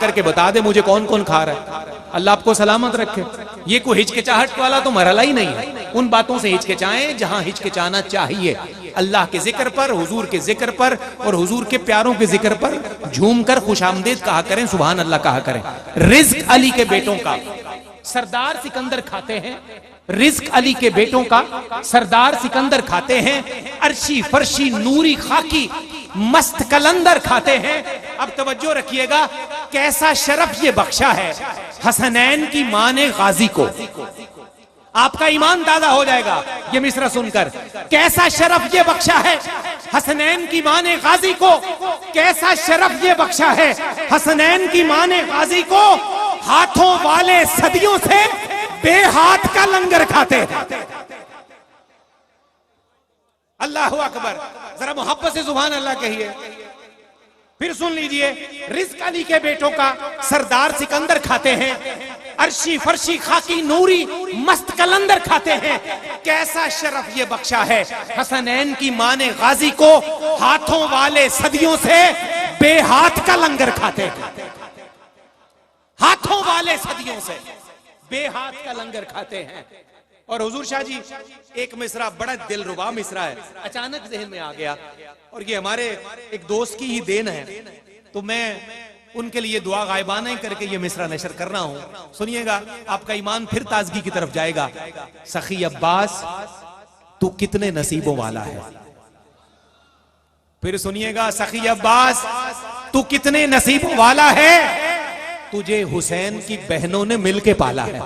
करके बता दे मुझे कौन कौन खा रहा है। अल्लाह आपको सलामत रखे। ये कोई हिचकिचाहट वाला तो मरहला ही नहीं है। उन बातों से हिचकिचाएं जहां हिचकिचाना चाहिए। अल्लाह के जिक्र पर, हुजूर के जिक्र पर और हुजूर के प्यारों के जिक्र पर झूम कर खुशामदीद कहा करें, सुभान अल्लाह कहा करें। रिज़्क अली के बेटों का सरदार सिकंदर खाते हैं। रिज़्क अली के बेटों का सरदार सिकंदर खाते हैं। अर्शी फर्शी नूरी खाकी मस्त कलंदर खाते हैं। अब तवज्जो रखिएगा, कैसा शरफ ये बख्शा है हसनैन की मां ने गाजी को। आपका ईमान ताजा हो जाएगा ये मिसरा सुनकर। कैसा शरफ ये बख्शा है हसनैन की मां ने गाजी को। कैसा शरफ ये बख्शा है हसनैन की मां ने गाजी को। हाथों वाले सदियों से बेहाथ का लंगर खाते हैं। अल्लाह अकबर, जरा मोहब्बत से सुभान अल्लाह कहिए। फिर सुन लीजिए, रिज़्क अली के बेटों का सरदार सिकंदर खाते हैं। अर्शी फर्शी खाकी नूरी मस्त कलंदर खाते हैं। कैसा शरफ ये बख्शा है हसनैन की मां ने गाजी को। हाथों वाले सदियों से बेहाथ का लंगर खाते हैं। हाथों वाले सदियों से बेहाथ का लंगर खाते हैं। और हुजूर शाह जी एक मिसरा बड़ा दिलरुबा मिसरा है, अचानक जहन में आ गया और ये हमारे एक दोस्त की ही देन है, तो मैं उनके लिए दुआ गायबाना ही करके ये मिसरा नशर कर रहा हूं। सुनिएगा, आपका ईमान फिर ताजगी की तरफ जाएगा। सखी अब्बास तू कितने नसीबों वाला है। फिर सुनिएगा, सखी अब्बास तू कितने नसीबों वाला है। तुझे हुसैन की बहनों ने मिलके पाला है।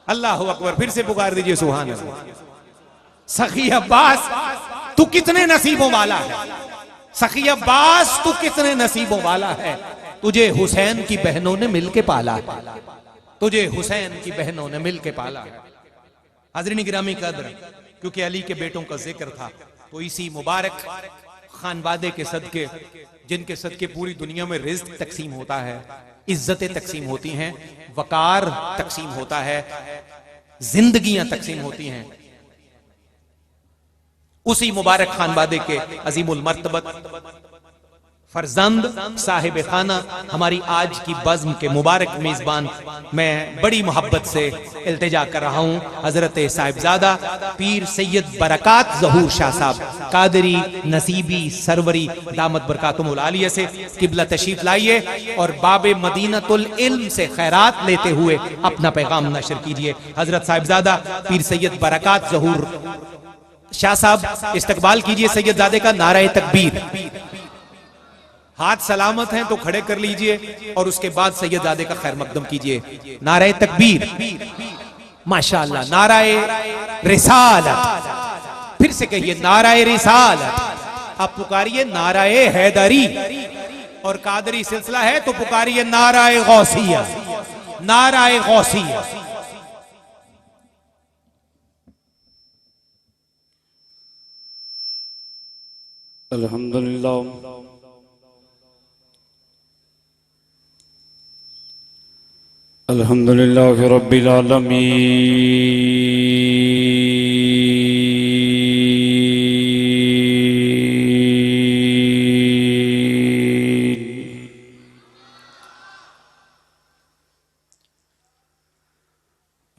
अल्लाह अकबर, फिर से पुकार दीजिए सुभान अल्लाह। सखी अब्बास तू कितने नसीबों वाला है। सखी अब्बास तू कितने नसीबों वाला है। तुझे हुसैन की बहनों ने मिलके पाला है। तुझे हुसैन की बहनों ने मिलके पाला है। हाज़रीन गिरामी कद्र, क्योंकि अली के बेटों का जिक्र था, तो इसी मुबारक खानवादे के सदके, जिनके सदके पूरी दुनिया में रिज़्क तकसीम होता है, इज्जतें तकसीम होती हैं, वकार तकसीम होता है, जिंदगियां तकसीम होती हैं, उसी मुबारक खानवादे के अजीमुल मर्तबत फरजंद साहिब खाना हमारी आज की बज़्म के मुबारक मेजबान, मैं बड़ी मोहब्बत से इल्तिजा कर रहा हूँ हजरत साहिबजादा पीर सैयद बरकात ज़हूर शाह साहब कादरी नसीबी सरवरी दामत बरकातुहुल आलिया से किबला तशरीफ लाइए और बाबे मदीनतुल इल्म से खैरात लेते हुए अपना पैगाम नशर कीजिए। हजरत साहिबजादा पीर सैयद बरकात ज़हूर शाह साहब इस्तकबाल कीजिए सैयदजादे का। नारे तकबीर। हाथ सलामत हैं तो खड़े कर लीजिए और उसके बाद सैयदजादे का खैर मकदम कीजिए। नारे तकबीर, माशाअल्लाह। नाराए रिसालत, फिर से कहिए नाराए रिसालत। आप पुकारिए नाराए हैदरी, और कादरी सिलसिला है तो पुकारिए नाराए गौसिया, नाराए गौसिया। अल्हम्दुलिल्लाह अल्हम्दुलिल्लाह रब्बिल आलमीन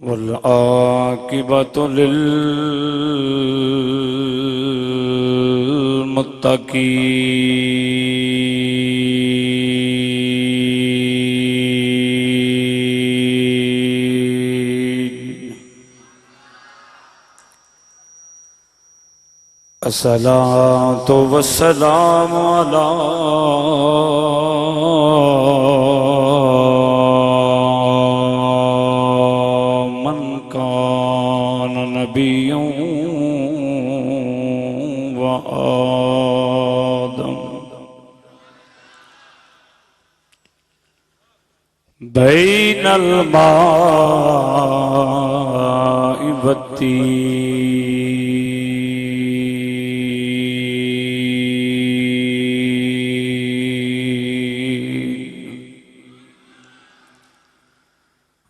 वल आकिबतु लिल अस्सलातु वस्सलामु अला मन कान नबिय्युं व आदम बैनल माइ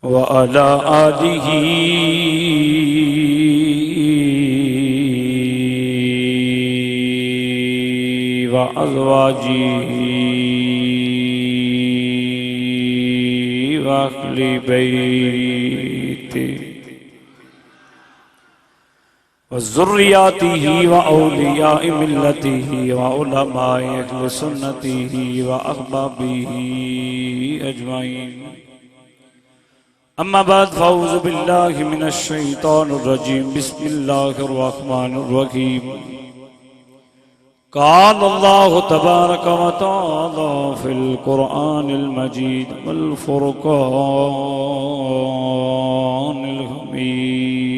व अला आलिही व अज़वाजिही वाहली बैती वज़ुर्रियातिही व औलियाए मिल्लतिही व उलमाए अहले सुन्नतिही व अहबाबिही अजमाइन। अम्मा बाद फ़अऊज़ु बिल्लाहि मिनश शैतानिर रजीम। बिस्मिल्लाहिर रहमानिर रहीम। क़ाल अल्लाहु तबारक व तआला फ़िल क़ुरआनिल मजीद वल फ़ुरक़ानिल हमीद।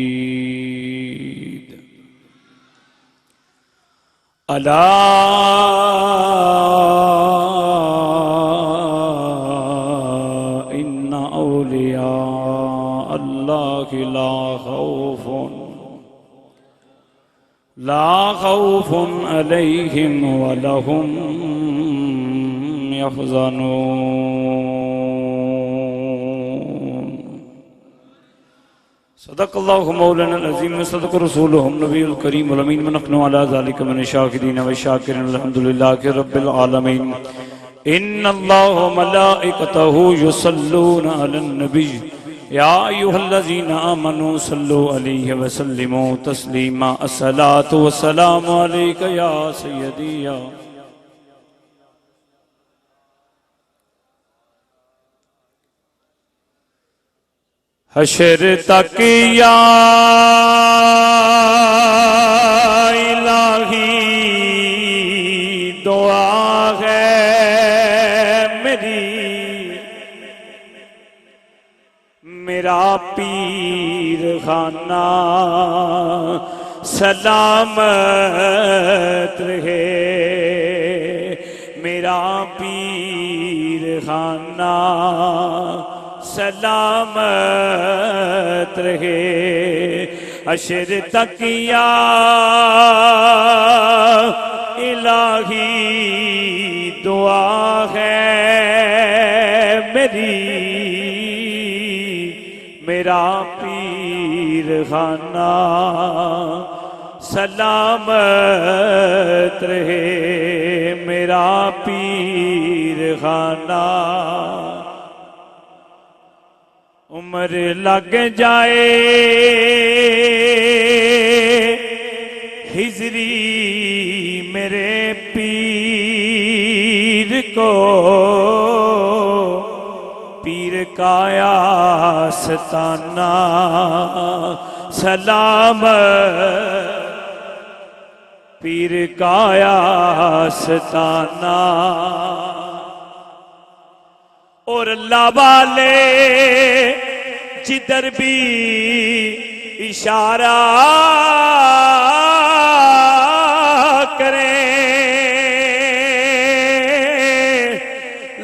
अला इन्ना औलिया अल्लाहि ला खौफुन अलैहिम वलहुम यहज़नून। सदक़ल्लाहु मौलाना अज़ीम व सदक़ रसूलुहुन नबियुल करीम वल अमीन व नहनु अला ज़ालिका मिन शाकिरीन व शाकिरीन अल्हम्दुलिल्लाहि रब्बिल आलमीन। इन्नल्लाह व मलाइकतहु युसल्लूना अलन नबी या अय्युहल्लज़ीना आमनू सल्लु अलैहि व सल्लिमू तस्लीमा। अस्सलातु वस्सलामु अलैका या सय्यदी या हशर तक या इलाही दुआ है मेरी। मेरा पीर खाना सलामत रहे। मेरा पीर खाना सलामत रहे। अशर तक या इलाही दुआ है मेरी। मेरा पीर खाना सलामत रहे। मेरा पीर खाना उम्र लग जाए हिजरी मेरे पीर को। पीर का आस्ताना सलामत। पीर का आस्ताना और अल्लाह वाले जिधर भी इशारा करें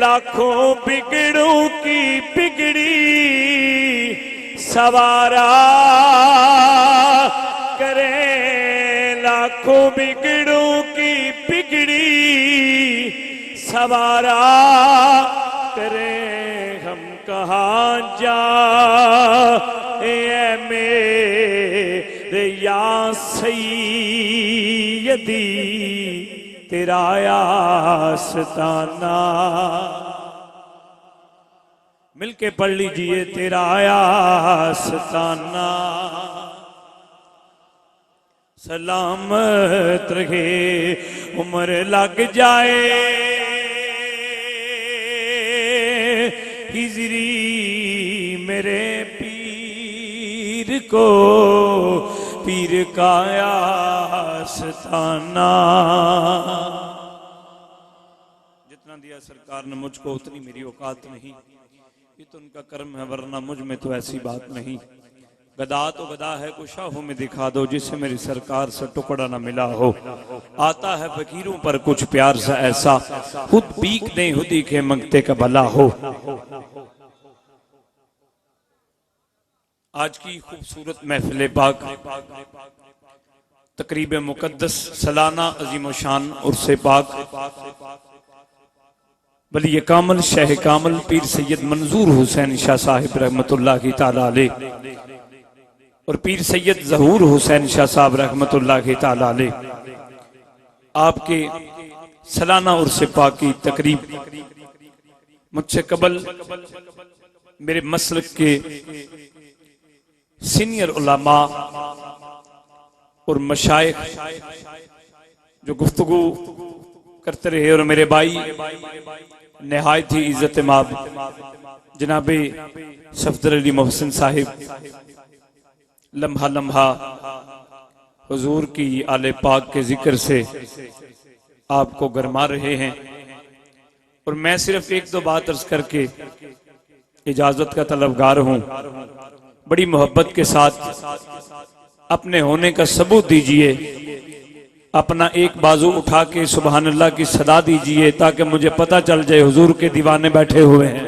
लाखों बिगड़ों की बिगड़ी सवारा करें। लाखों बिगड़ों की बिगड़ी सवारा करें। हम कहाँ जाए मेरे या सैयदी तेरा आस्ताना। मिलके पढ़ लीजिए तेरा आस्ताना सलामत रहे। उम्र लग जाए हिजरी मेरे पीर को। पीर का आस्ताना जितना दिया सरकार ने मुझको उतनी मेरी औकात नहीं। ये तो उनका कर्म है वरना मुझ में तो ऐसी बात नहीं। गदा तो गदा है कुछ शाहों में दिखा दो जिसे मेरी सरकार से टुकड़ा ना मिला हो। आता है फकीरों पर कुछ प्यार सा ऐसा खुद भीख दे खुदी के मंगते का भला हो। आज की खूबसूरत महफिल पाक तकरीब मुकद्दस सालाना अजीम शान उर्से पाक वली कामल शाह कामल पीर सैयद मंजूर हुसैन शाह साहिब रहमतुल्लाहि ताला अलैह और पीर सैयद ज़हूर हुसैन शाह साहब रहमतुल्लाहि ताला अलैह आपके सालाना उर्से पाक की तकरीब मुझसे कबल मेरे मसलक के सीनियर उलमा और मशाइख जो गुफ्तगू करते रहे, और मेरे भाई नहायत ही इज्जत माब जनाबे सफदर अली मोहसिन साहिब लम्हा लम्हा हुजूर की आले पाक के जिक्र से आपको गरमा रहे हैं। और मैं सिर्फ एक दो बात अर्ज करके इजाजत का तलबगार हूं। बड़ी मोहब्बत के साथ अपने होने का सबूत दीजिए, अपना एक बाजू उठा के सुबहान अल्लाह की सदा दीजिए, ताकि मुझे पता चल जाए हुजूर के दीवाने बैठे हुए हैं।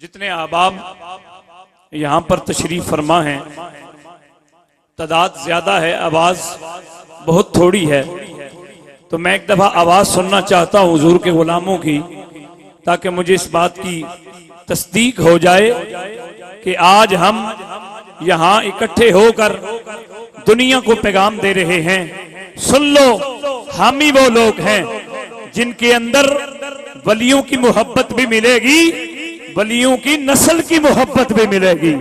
जितने अहबाब यहां पर तशरीफ फरमा हैं, तादाद ज्यादा है, आवाज बहुत थोड़ी है, तो मैं एक दफा आवाज सुनना चाहता हूं हुजूर के गुलामों की, ताकि मुझे इस बात की तस्दीक हो जाए कि आज हम यहां इकट्ठे होकर दुनिया को पैगाम दे रहे हैं। सुन लो, हम ही वो लोग हैं जिनके अंदर वलियों की मोहब्बत भी मिलेगी, वलियों की नस्ल की मोहब्बत भी मिलेगी।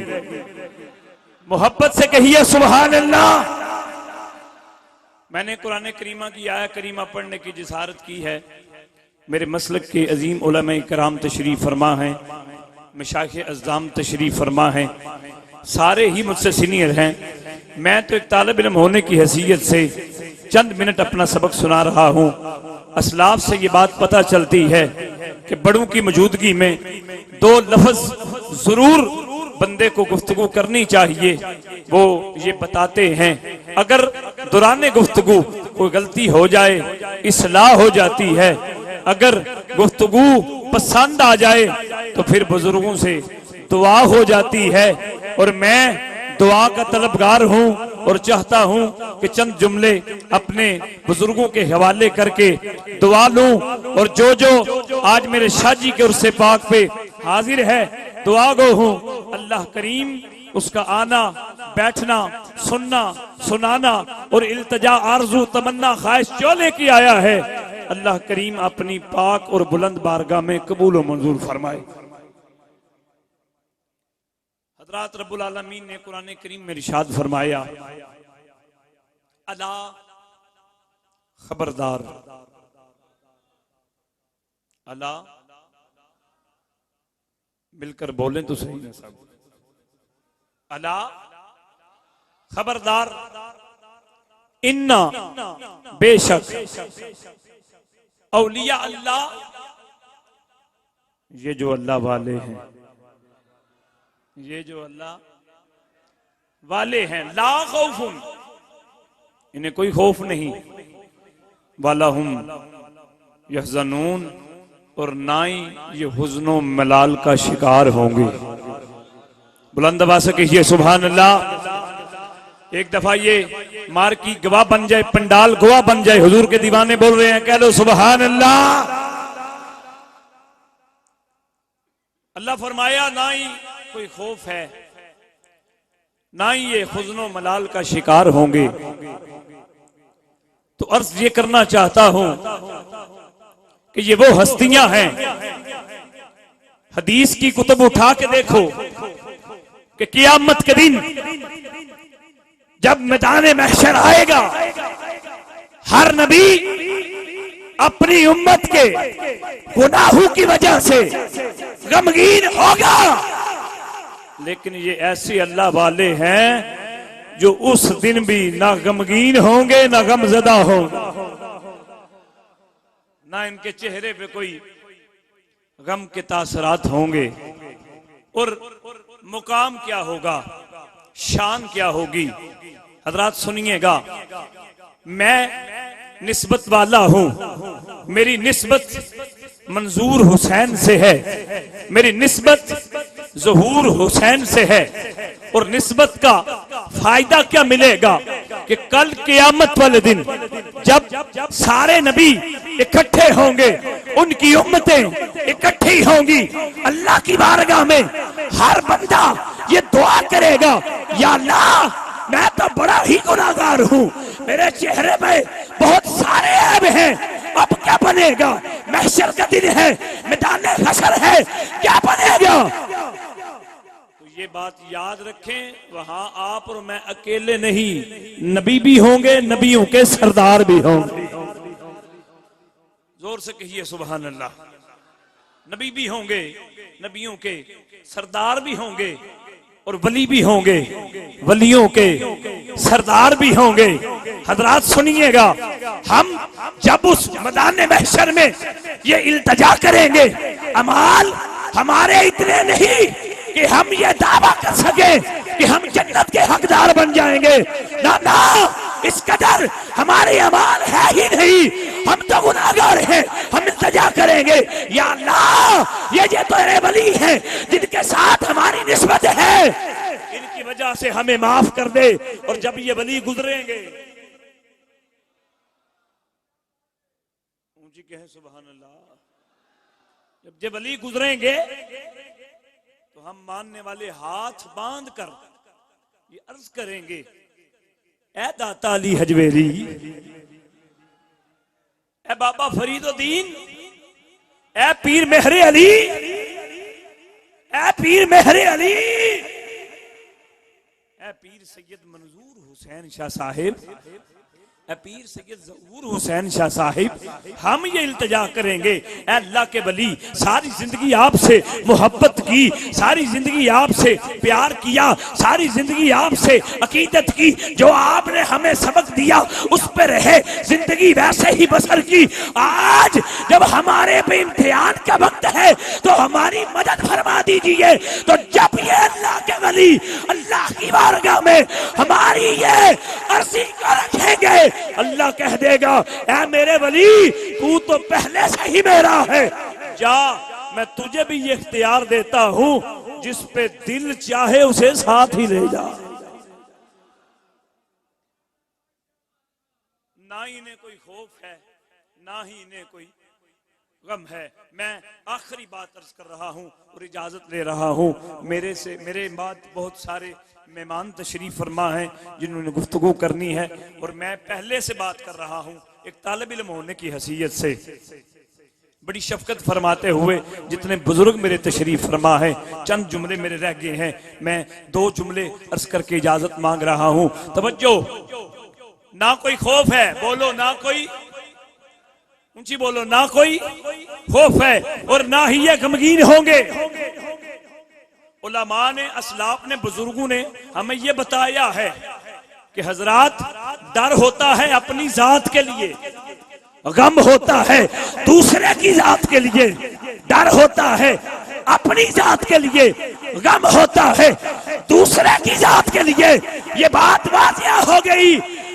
मोहब्बत से कहिए सुभान अल्लाह। मैंने कुरान करीमा की आया करीमा पढ़ने की जिसारत की है। मेरे मसलक के अजीम उलमा कराम तशरीफ फरमा हैं, मशाइख अज़्ज़ाम तशरीफ फरमा हैं, सारे ही मुझसे सीनियर हैं। मैं तो एक तालिब इल्म होने की हैसियत से चंद मिनट अपना सबक सुना रहा हूँ। असलाफ से ये बात पता चलती है कि बड़ों की मौजूदगी में दो लफ्ज जरूर बंदे को गुफ्तगू करनी चाहिए। वो ये बताते हैं अगर दौरान गुफ्तगू कोई गलती हो जाए इस्लाह हो जाती है, अगर गुफ्तगू पसंद आ जाए तो फिर बुजुर्गों से दुआ हो जाती है। और मैं दुआ का तलबगार हूं और चाहता हूं कि चंद जुमले अपने बुजुर्गों के हवाले करके दुआ लूं। और जो जो आज मेरे शाजी के उर्से पाक पे हाजिर है, दुआ गो हूं, अल्लाह करीम उसका आना, बैठना, सुनना, सुनाना और इल्तजा, आरजू, तमन्ना, ख्वाहिश जो लेके आया है, अल्लाह करीम अपनी पाक और बुलंद बारगाह में कबूल और मंजूर फरमाए। हज़रत रब्बुल आलमीन ने कुरान करीम में इरशाद फरमाया, अला खबरदार, अला मिलकर बोलें तो सही ना सब, अला खबरदार, इन्ना बेशक औलिया अल्लाह, ये जो अल्लाह वाले हैं, ये जो अल्लाह वाले हैं, ला खौफुन, इन्हें कोई खौफ नहीं, वाला हुम यहज़नून, और ना ही ये हुज़्नो मलाल का शिकार होंगे। बुलंद आवाज़ से कहिए सुभान अल्लाह। एक दफा ये मार की गवाह बन जाए, पंडाल गवाह बन जाए, हुजूर के दीवाने बोल रहे हैं, कह लो सुभान अल्लाह। अल्लाह फरमाया ना ही कोई खौफ है, ना ही ये हुज़्नो मलाल का शिकार होंगे। तो अर्ज ये करना चाहता हूं कि ये वो हस्तियां हैं, हदीस की कुतुब उठा के देखो कि क़यामत के दिन जब मैदान महशर आएगा, हर नबी अपनी उम्मत के गुनाहों की वजह से गमगीन होगा, लेकिन ये ऐसे अल्लाह वाले हैं जो उस दिन भी ना गमगीन होंगे ना गमज़दा होंगे, ना इनके चेहरे पे कोई गम के तासरात होंगे। और मुकाम क्या होगा, शान क्या होगी, हजरात सुनिएगा। मैं निस्बत वाला हूं, मेरी निस्बत मंजूर हुसैन से है, मेरी निस्बत ज़हूर हुसैन से है। और निस्बत का फायदा क्या मिलेगा कि कल क़यामत वाले दिन जब सारे नबी इकट्ठे होंगे, उनकी उम्मतें इकट्ठी होंगी, अल्लाह की बारगाह में हर बंदा ये दुआ करेगा, या अल्लाह मैं तो बड़ा ही गुनाहगार हूं, मेरे चेहरे में बहुत सारे ऐब हैं, अब क्या बनेगा? महशर का दिन है, मैदान हशर है, क्या बनेगा? तो ये बात याद रखें, वहां आप और मैं अकेले नहीं, नबी भी होंगे, नबियों के सरदार भी होंगे। जोर से कहिए सुभान अल्लाह। नबी भी होंगे, नबियों के सरदार भी होंगे, और वली भी होंगे, वलियों के सरदार भी होंगे। हजरात सुनिएगा, हम जब उस मैदान महशर में ये इल्तजा करेंगे, अमाल हमारे इतने नहीं कि हम ये दावा कर सके कि हम जन्नत के हकदार बन जाएंगे, ना ना, इस कदर हमारे अमाल है ही नहीं, हम तो गुनाहगार हैं। हम इल्तजा करेंगे, या अल्लाह ये जो तेरे वली हैं जिनके साथ हमारी निस्बत है, इनकी वजह से हमें माफ कर दे। और जब ये वली गुजरेंगे, ऊंची कहें सुभान अल्लाह, जब ये वली गुजरेंगे तो हम मानने वाले हाथ बांध कर ये अर्ज करेंगे, ए दाता अली हजवेरी, ए बाबा फरीदुद्दीन, ए पीर मेहरे अली, ए पीर मेहरे अली, ए पीर सैयद मंजूर हुसैन शाह साहिब, ए पीर सैयद ज़हूर हुसैन शाह साहिब, हम ये इल्तजा करेंगे, ए अल्लाह के वली, सारी जिंदगी आपसे मोहब्बत की, सारी जिंदगी आपसे प्यार किया, सारी जिंदगी आपसे अकीदत की, जो आपने हमें सबक दिया उस पर रहे, जिंदगी वैसे ही बसर की। आज जब हमारे पे इम्तिहान का वक्त है तो हमारी मदद फरमा दीजिए। तो जब ये अल्लाह के वली अल्लाह की बारगाह में हमारी ये अर्जी को रखेंगे, अल्लाह कह देगा, ऐ मेरे वली, तू तो पहले से ही मेरा है, जा, मैं तुझे भी ये इख्तियार देता हूं, जिस पे दिल चाहे उसे साथ ही ले जा। ना ही इन्हें कोई खौफ है, ना ही इन्हें कोई गम है। मैं आखिरी बात अर्ज कर रहा हूं और इजाजत ले रहा हूं। मेरे बाद बहुत सारे मेहमान तशरीफ फरमा हैं जिन्होंने गुफ्तगू करनी है, और मैं पहले से बात कर रहा हूं एक तालिब इल्म होने की हैसियत से, बड़ी शफकत फरमाते हुए। जितने बुजुर्ग मेरे तशरीफ फरमा है, चंद जुमले मेरे रह गए हैं, मैं 2 जुमले अर्ज करके इजाजत मांग रहा हूं। तवज्जो, ना कोई खौफ है, बोलो ना कोई, ऊंची बोलो, ना कोई खौफ है, और ना ही ये गमगीन होंगे। उलमा ने, असलाफ ने, बुजुर्गों ने हमें यह बताया है कि हजरात, डर होता है अपनी जात के लिए, गम होता है दूसरे की जात के लिए, डर होता है अपनी जात के लिए, गम होता है दूसरे की जात के लिए। ये बात वाजिया हो गई,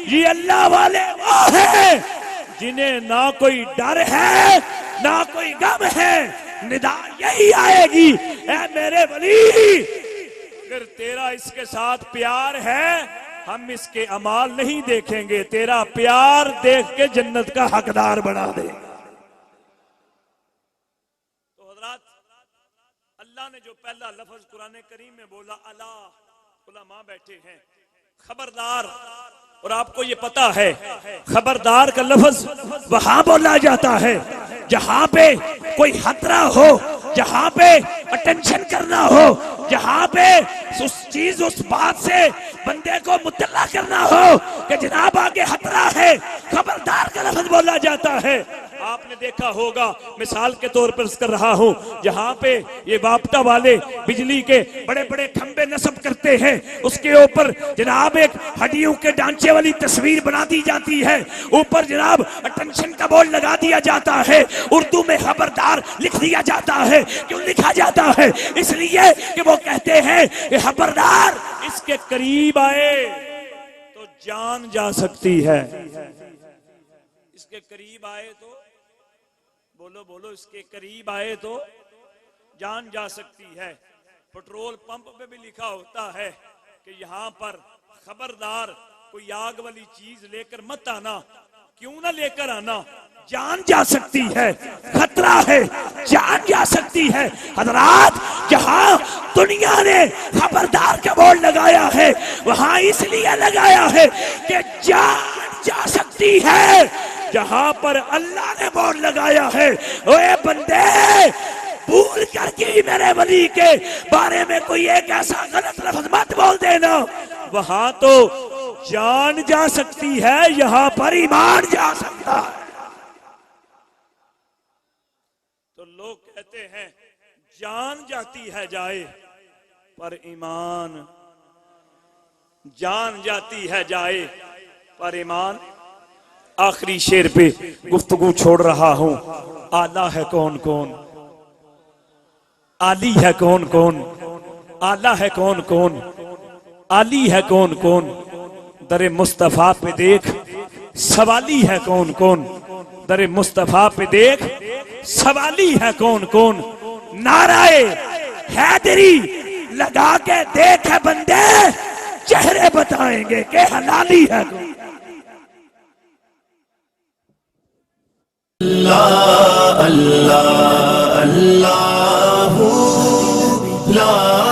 ये अल्लाह वाले वो हैं जिन्हें ना कोई डर है ना कोई गम है। निदा यही आएगी, ऐ मेरे वली, अगर तेरा इसके साथ प्यार है, हम इसके अमाल नहीं देखेंगे, तेरा प्यार देख के जन्नत का हकदार बना दे। तो हजरात, अल्लाह ने जो पहला लफ्ज कुरान करीम में बोला, अला, उलमा बैठे हैं, खबरदार, और आपको ये पता है खबरदार का लफ्ज वहां बोला जाता है जहां पे कोई खतरा हो, जहां पे अटेंशन करना हो, जहां पे उस चीज, उस बात से बंदे को मुतल्ला करना हो कि जनाब आगे खतरा है, खबरदार का लफ्ज बोला जाता है। आपने देखा होगा, मिसाल के तौर पर कर रहा हूं, जहां पे ये वापटा वाले बिजली के बड़े बड़े खंबे नस्ब करते हैं, उसके ऊपर जनाब एक हड्डियों के ढांचे वाली तस्वीर बना दी जाती है, ऊपर जनाब अटेंशन का बोर्ड लगा दिया जाता है, उर्दू में खबरदार लिख दिया जाता है। क्यों लिखा जाता है? इसलिए कि वो कहते हैं कि खबरदार, इसके करीब आए तो जान जा सकती है, इसके करीब आए तो, बोलो बोलो, इसके करीब आए तो जान जा सकती है। पेट्रोल पंप पे भी लिखा होता है कि यहाँ पर खबरदार, कोई आग वाली चीज लेकर मत आना। क्यों ना लेकर आना? जान जा सकती है, खतरा है, जान जा सकती है। हजरात, जहां दुनिया ने खबरदार का बोर्ड लगाया है, वहां इसलिए लगाया है कि जान जा सकती सकती है जहां पर अल्लाह ने बोर्ड लगाया है, ओए बंदे भूल करके मेरे वली के बारे में कोई एक ऐसा गलत लफ्ज मत बोल देना। वहां तो जान जा सकती है, यहां पर ईमान जा सकता है। तो लोग कहते हैं जान जाती है जाए, पर ईमान, जान जाती है जाए पर ईमान। आखिरी शेर पे गुफ्तगू छोड़ रहा हूं। आला है कौन कौन, आली है कौन कौन, आला है कौन कौन, आली है कौन कौन, दरे मुस्तफा पे देख सवाली है कौन कौन, दरे मुस्तफा पे देख सवाली है कौन कौन। नाराए हैदरी लगा के देख है बंदे, चेहरे बताएंगे कि हलाली है कौन। अल्लाह अल्लाह अल्लाह ला